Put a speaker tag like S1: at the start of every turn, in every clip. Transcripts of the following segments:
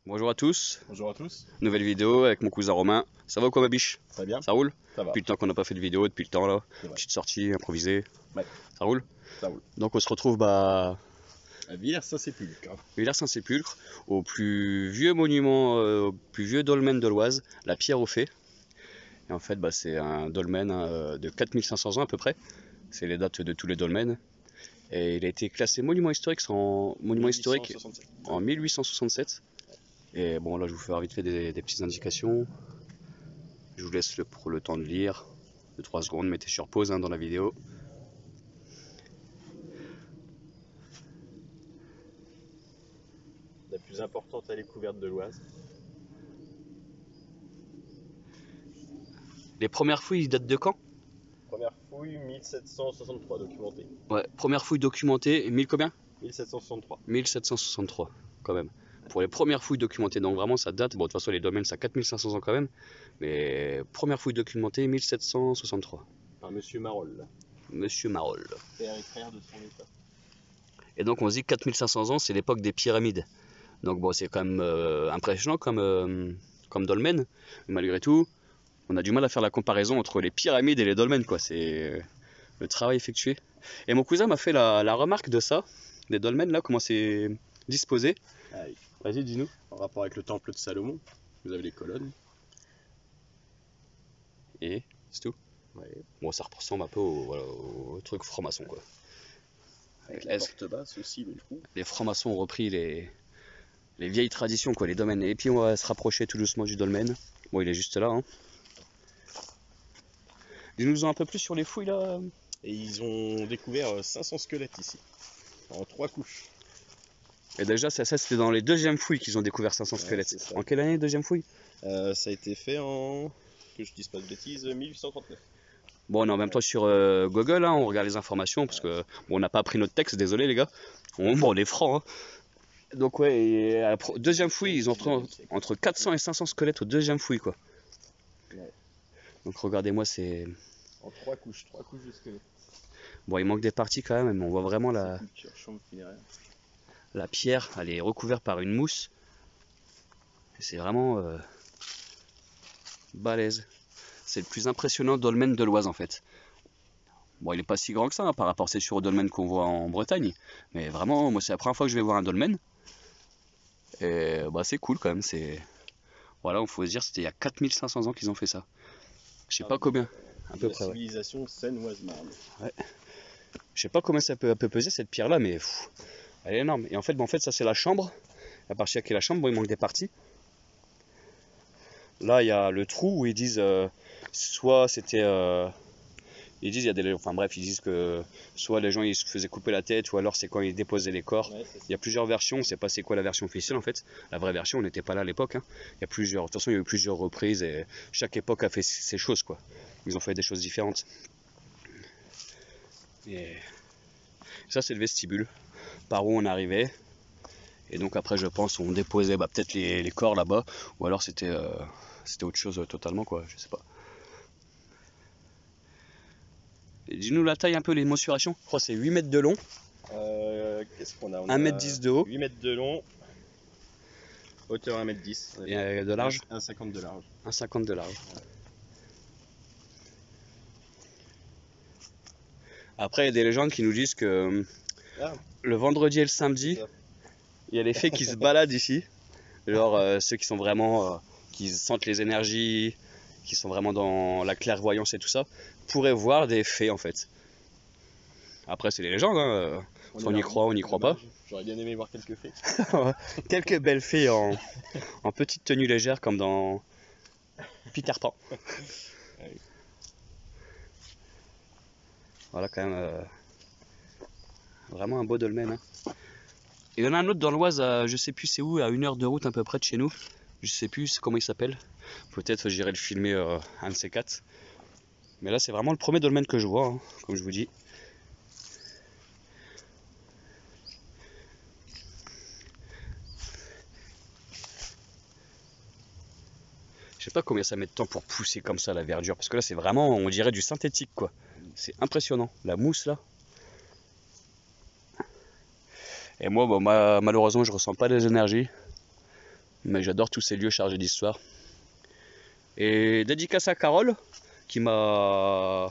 S1: Bonjour à tous,
S2: Bonjour à tous.
S1: nouvelle vidéo avec mon cousin Romain. Ça va ou quoi ma biche?
S2: Très bien.
S1: Ça roule?
S2: Ça va.
S1: Depuis le temps qu'on n'a pas fait de vidéo, depuis le temps là.
S2: C'est vrai.
S1: Petite sortie improvisée.
S2: Ouais.
S1: Ça roule?
S2: Ça roule.
S1: Donc on se retrouve à
S2: Villers-Saint-Sépulcre.
S1: Villers-Saint-Sépulcre, au plus vieux monument, au plus vieux dolmen de l'Oise, la Pierre aux Fées. Et en fait c'est un dolmen de 4500 ans à peu près. C'est les dates de tous les dolmens. Et il a été classé monument historique en 1867. Et bon, là, je vous fais vite fait des petites indications. Je vous laisse pour le temps de lire. 2-3 secondes, mettez sur pause dans la vidéo.
S2: La plus importante à découverte de l'Oise.
S1: Les premières fouilles datent de quand?
S2: Première fouille 1763 documentée.
S1: Ouais, première fouille documentée, 1000 combien?
S2: 1763.
S1: 1763, quand même. Pour les premières fouilles documentées, donc vraiment ça date. Bon, de toute façon, les dolmens, ça a 4500 ans quand même. Mais première fouille documentée, 1763.
S2: Par Monsieur Marolle.
S1: Monsieur Marolle.
S2: Père et frère de son état.
S1: Et donc on se dit 4500 ans, c'est l'époque des pyramides. Donc bon, c'est quand même impressionnant comme dolmen. Mais malgré tout, on a du mal à faire la comparaison entre les pyramides et les dolmens, quoi. C'est le travail effectué. Et mon cousin m'a fait la remarque de ça, des dolmens là, comment c'est disposé. Vas-y, dis-nous.
S2: En rapport avec le temple de Salomon, vous avez les colonnes.
S1: Et c'est tout.
S2: Ouais.
S1: Bon, ça ressemble un peu au truc franc-maçon, quoi.
S2: Avec la porte basse aussi, le trou.
S1: Les francs-maçons ont repris les vieilles traditions, quoi, les dolmens. Et puis on va se rapprocher tout doucement du dolmen. Bon, il est juste là. Hein. Dis-nous un peu plus sur les fouilles là.
S2: Et ils ont découvert 500 squelettes ici, en 3 couches.
S1: Et déjà, ça c'était dans les deuxièmes fouilles qu'ils ont découvert 500 squelettes. En quelle année, deuxième fouille?
S2: Ça a été fait en, que je dise pas de bêtises, 1839.
S1: Bon, on est en même temps sur Google, hein, on regarde les informations, parce que bon, on n'a pas pris notre texte, désolé les gars. On est francs. Hein. Donc ouais, et à la deuxième fouille, ils ont entre 400 et 500 squelettes au deuxième fouille, quoi.
S2: Ouais.
S1: Donc regardez-moi, c'est...
S2: En 3 couches de squelettes.
S1: Bon, il manque des parties quand même, mais on voit vraiment la pierre, elle est recouverte par une mousse. C'est vraiment balèze. C'est le plus impressionnant dolmen de l'Oise en fait. Bon, il est pas si grand que ça hein, par rapport au dolmen qu'on voit en Bretagne. Mais vraiment, moi c'est la première fois que je vais voir un dolmen. Et bah c'est cool quand même. Voilà, il faut se dire c'était il y a 4500 ans qu'ils ont fait ça. Je sais pas combien. À peu près.
S2: Civilisation Seine-Oise-Marne.
S1: Ouais. Je sais pas combien ça peut peser cette pierre là, mais elle est énorme. Et en fait, ça c'est la chambre. La partie qui est la chambre, bon, il manque des parties. Là, il y a le trou où ils disent soit c'était. Ils disent, ils disent que soit les gens ils se faisaient couper la tête, ou alors c'est quand ils déposaient les corps.
S2: Ouais,
S1: il y a plusieurs versions, on ne sait pas c'est quoi la version officielle en fait. La vraie version, on n'était pas là à l'époque. Hein. De toute façon, il y a eu plusieurs reprises et chaque époque a fait ses choses, quoi. Ils ont fait des choses différentes. Et ça, c'est le vestibule par où on arrivait. Et donc après, je pense, on déposait peut-être les corps là-bas, ou alors c'était autre chose totalement, quoi. Je sais pas. Dis-nous la taille un peu, les mensurations. Je crois que c'est 8 mètres de long.
S2: Qu'est-ce qu'on a?
S1: 1m10 de haut.
S2: 8 mètres de long. Hauteur 1m10.
S1: Et de large
S2: 1,50 de large.
S1: 1,50 de large. Ouais. Après, il y a des légendes qui nous disent que le vendredi et le samedi, il y a les fées qui se baladent ici. Genre ceux qui sont vraiment, qui sentent les énergies, qui sont vraiment dans la clairvoyance et tout ça, pourraient voir des fées en fait. Après, c'est les légendes, hein. On y croit, on n'y croit pas.
S2: J'aurais bien aimé voir quelques fées.
S1: Quelques belles fées en petite tenue légère comme dans Peter Pan. Voilà quand même vraiment un beau dolmen. Hein. Et il y en a un autre dans l'Oise, je sais plus c'est où, à 1 heure de route à peu près de chez nous. Je sais plus comment il s'appelle. Peut-être j'irai le filmer un de ces 4. Mais là c'est vraiment le premier dolmen que je vois, hein, comme je vous dis. Je sais pas combien ça met de temps pour pousser comme ça la verdure. Parce que là c'est vraiment, on dirait du synthétique quoi. C'est impressionnant. La mousse là. Et moi, bon, malheureusement, je ressens pas des énergies. Mais j'adore tous ces lieux chargés d'histoire. Et dédicace à Carole qui m'a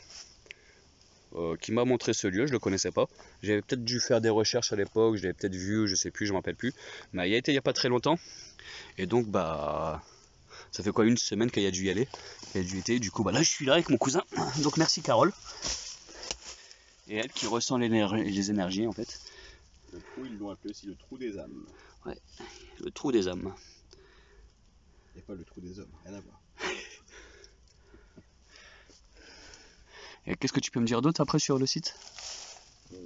S1: montré ce lieu, je le connaissais pas. J'avais peut-être dû faire des recherches à l'époque, je l'avais peut-être vu, je sais plus, je me rappelle plus. Mais il y a été il y a pas très longtemps. Et donc bah ça fait quoi, une semaine qu'il y a dû y aller. Il y a dû y être. Du coup bah là je suis là avec mon cousin. Donc merci Carole. Et elle qui ressent les énergies en fait.
S2: Le trou, ils l'ont appelé aussi le trou des âmes.
S1: Ouais, le trou des âmes.
S2: Et pas le trou des hommes, rien à voir.
S1: Et qu'est-ce que tu peux me dire d'autre après sur le site?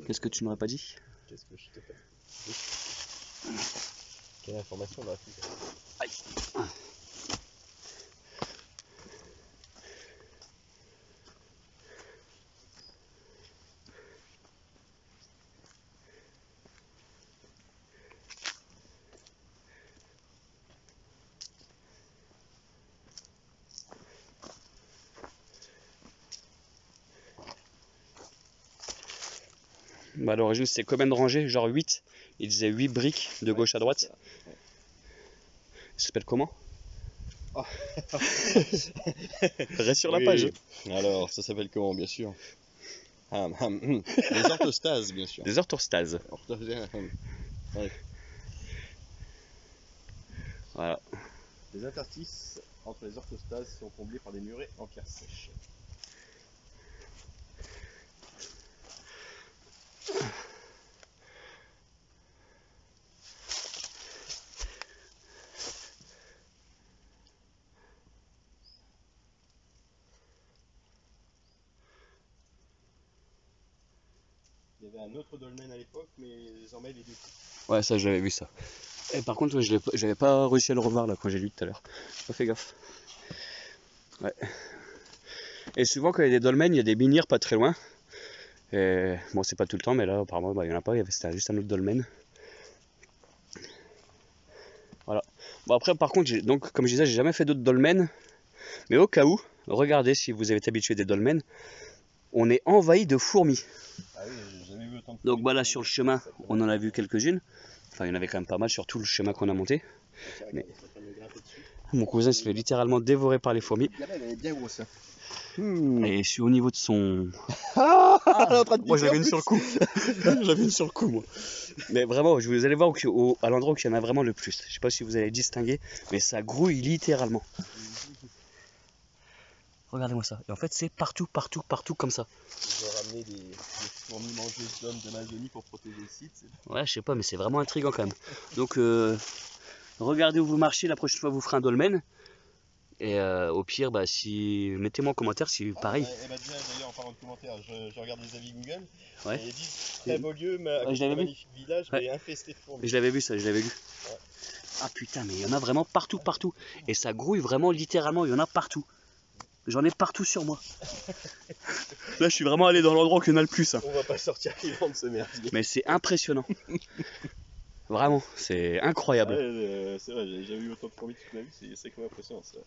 S1: Qu'est-ce que tu n'aurais pas dit?
S2: Qu'est-ce que je te fais? Quelle information dans la fiche?
S1: Aïe. Bah, à l'origine c'était combien de rangées? Genre 8. Il disait 8 briques de gauche à droite.
S2: Ouais.
S1: Ça s'appelle comment?
S2: Oh.
S1: Reste sur la
S2: Oui.
S1: page.
S2: Alors, ça s'appelle comment, bien sûr? Les orthostases, bien sûr.
S1: Des orthostases.
S2: Ouais.
S1: Voilà.
S2: Les interstices entre les orthostases sont comblés par des murets en pierre sèche. Il y avait un autre dolmen à l'époque, mais désormais il est détruit.
S1: Ouais, ça j'avais vu ça. Et par contre, ouais, j'avais pas réussi à le revoir là quand j'ai lu tout à l'heure. J'ai pas fait gaffe. Ouais. Et souvent quand il y a des dolmens, il y a des menhirs pas très loin. Et bon, c'est pas tout le temps, mais là apparemment bah, il y en a pas. C'était juste un autre dolmen. Voilà. Bon après, par contre, donc comme je disais, j'ai jamais fait d'autres dolmens. Mais au cas où, regardez si vous avez été habitué des dolmens, on est envahi de fourmis.
S2: Ah oui, j'ai jamais vu autant de fourmis.
S1: Donc bah là sur le chemin, on en a vu quelques-unes. Enfin, il y en avait quand même pas mal sur tout le chemin qu'on a monté. Mais mon cousin se fait littéralement dévorer par les fourmis.
S2: Elle est bien grosse.
S1: Et je suis au niveau de son...
S2: Moi
S1: j'avais une sur le coup. J'avais une sur le coup, moi. Mais vraiment, vous allez voir à l'endroit où il y en a vraiment le plus. Je sais pas si vous allez distinguer, mais ça grouille littéralement. Regardez-moi ça. Et en fait, c'est partout, partout, partout comme ça.
S2: Ils ont ramené des fourmis mangeuses d'hommes d'Amazonie pour protéger le site.
S1: Ouais, je sais pas, mais c'est vraiment intriguant quand même. Donc, regardez où vous marchez. La prochaine fois, vous ferez un dolmen. Et au pire, bah, mettez-moi en commentaire si pareil.
S2: Et bah déjà, d'ailleurs, en parlant de commentaires, je regarde les avis Google.
S1: Ouais.
S2: Et ils disent très beau lieu, mais
S1: Ouais, je l'avais vu.
S2: magnifique village, mais infesté de fourmis.
S1: Je l'avais vu ça, je l'avais lu.
S2: Ouais.
S1: Ah putain, mais il y en a vraiment partout, partout. Et ça grouille vraiment littéralement, il y en a partout. J'en ai partout sur moi. Là, je suis vraiment allé dans l'endroit où il y en a le plus. Hein.
S2: On va pas sortir vivant de ce merdier.
S1: Mais c'est impressionnant. Vraiment, c'est incroyable.
S2: Ouais, c'est vrai, j'ai jamais vu autant de fourmis toute ma vie, c'est sacrément impressionnant ça.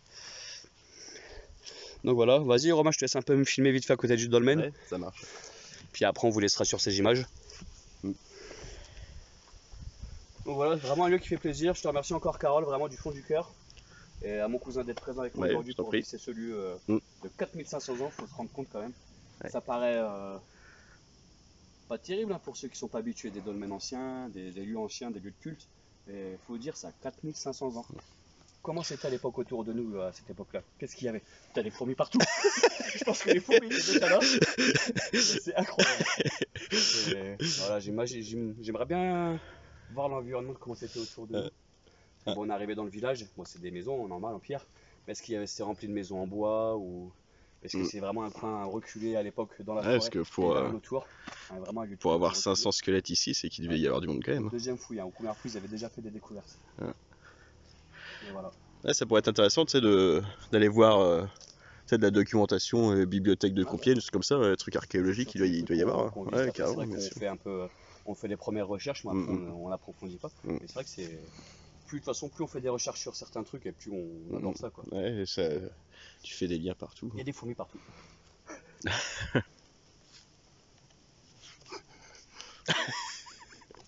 S1: Donc voilà, vas-y Romain, je te laisse un peu me filmer vite fait à côté du dolmen.
S2: Ouais, ça marche.
S1: Puis après, on vous laissera sur ces images. Donc voilà, vraiment un lieu qui fait plaisir. Je te remercie encore Carole, vraiment du fond du cœur. Et à mon cousin d'être présent avec moi aujourd'hui pour visiter ce lieu de 4500 ans, faut se rendre compte quand même. Ouais. Ça paraît pas terrible hein, pour ceux qui sont pas habitués des dolmens anciens, des lieux anciens, des lieux de culte. Et il faut dire, ça a 4500 ans. Comment c'était à l'époque autour de nous à cette époque-là? Qu'est-ce qu'il y avait? T'as des fourmis partout. Je pense que les fourmis étaient déjà là. C'est incroyable. Voilà, j'aimerais bien voir l'environnement, comment c'était autour de nous. Bon, on est arrivé dans le village, bon, c'est des maisons normales en pierre, mais est-ce qu'il y avait, c'était rempli de maisons en bois ou est-ce que c'est vraiment un coin reculé à l'époque dans la forêt?
S2: Parce que pour avoir 500 squelettes ici, c'est qu'il devait y avoir du monde quand même.
S1: Deuxième fouille, hein. Aux premières fouilles, ils avaient déjà fait des découvertes. Et voilà.
S2: Ouais, ça pourrait être intéressant d'aller voir de la documentation, bibliothèque de Compiègne, c'est comme ça, truc archéologique, il doit y avoir. Ouais, carrément.
S1: On fait des premières recherches, mais après on n'approfondit pas. Mais c'est vrai que c'est. De toute façon, plus on fait des recherches sur certains trucs et plus on adore ça, quoi.
S2: Ouais, tu fais des liens partout.
S1: Il y a des fourmis partout.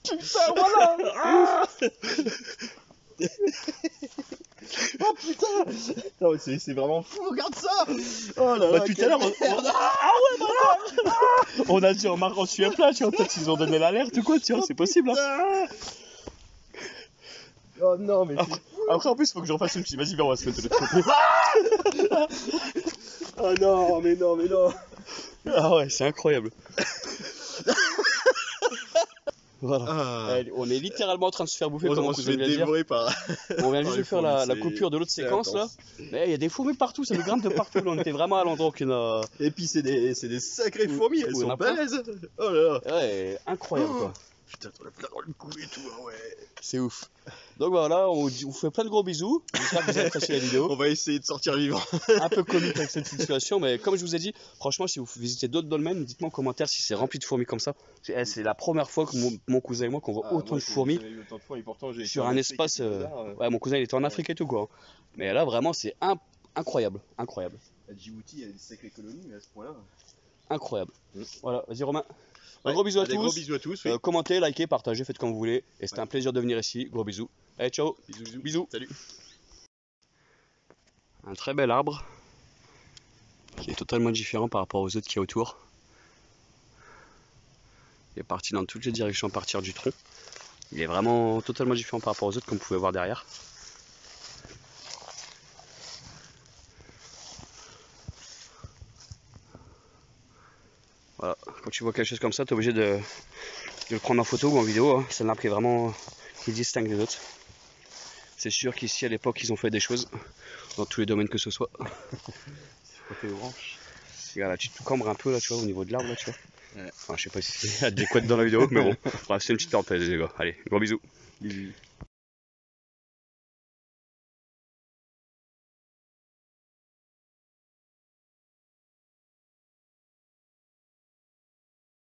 S1: Putain, voilà.
S2: putain. Non, mais c'est vraiment fou, regarde ça. Oh là là,
S1: Depuis tout à l'heure, on a dit on suit un plat, tu vois, peut-être ils ont donné l'alerte ou quoi, tu vois, c'est possible. Hein.
S2: Oh non, mais
S1: Après, en plus, faut que je refasse une petite. Vas-y, viens, on va se mettre de l'autre côté.
S2: oh non, mais non, mais non.
S1: Ah ouais, c'est incroyable. Voilà.
S2: Ah.
S1: On est littéralement en train de se faire bouffer
S2: On
S1: comme mon
S2: se
S1: cousin
S2: fait
S1: vient de dire.
S2: dévorer par...
S1: On vient juste
S2: les
S1: de faire
S2: fourmis,
S1: la coupure de l'autre
S2: c'est
S1: séquence là.
S2: intense.
S1: Mais il y a des fourmis partout, ça nous grimpe de partout. Là. On était vraiment à l'endroit où il y en a.
S2: Et puis c'est des sacrées fourmis, elles
S1: Où il y en
S2: sont
S1: a plein.
S2: balèzes. Oh là là.
S1: Ouais, incroyable quoi.
S2: Putain, t'en as plein dans le cou et tout, ah ouais.
S1: C'est ouf. Donc voilà, on vous fait plein de gros bisous. J'espère que vous avez apprécié la vidéo.
S2: On va essayer de sortir vivant.
S1: Un peu comique avec cette situation, mais comme je vous ai dit, franchement, si vous visitez d'autres dolmens, dites-moi en commentaire si c'est rempli de fourmis comme ça. C'est la première fois que mon cousin et moi qu'on voit autant de fourmis sur un espace. Ouais, mon cousin il était en Afrique et tout quoi. Mais là vraiment c'est incroyable, incroyable.
S2: À Djibouti, il y a des sacrées colonies, mais à ce point-là.
S1: Incroyable. Voilà, vas-y Romain. Un gros bisou à tous.
S2: Gros bisous à tous. Oui.
S1: Commentez, likez, partagez, faites comme vous voulez. Et c'était un plaisir de venir ici. Gros bisous. Allez, ciao. Bisous.
S2: Salut.
S1: Un très bel arbre qui est totalement différent par rapport aux autres qui y a autour. Il est parti dans toutes les directions à partir du tronc. Il est vraiment totalement différent par rapport aux autres comme vous pouvez voir derrière. Voilà, quand tu vois quelque chose comme ça, tu es obligé de le prendre en photo ou en vidéo. Hein. C'est un arbre qui est vraiment qui distingue des autres. C'est sûr qu'ici à l'époque ils ont fait des choses dans tous les domaines que ce soit.
S2: Côté branche.
S1: Regarde là, tu te cambres un peu là, tu vois, au niveau de l'arbre là, tu vois. Ouais. Enfin, je sais pas si c'est adéquat dans la vidéo, mais bon, c'est une petite parenthèse les gars. Allez, gros bisous.
S2: Bisous.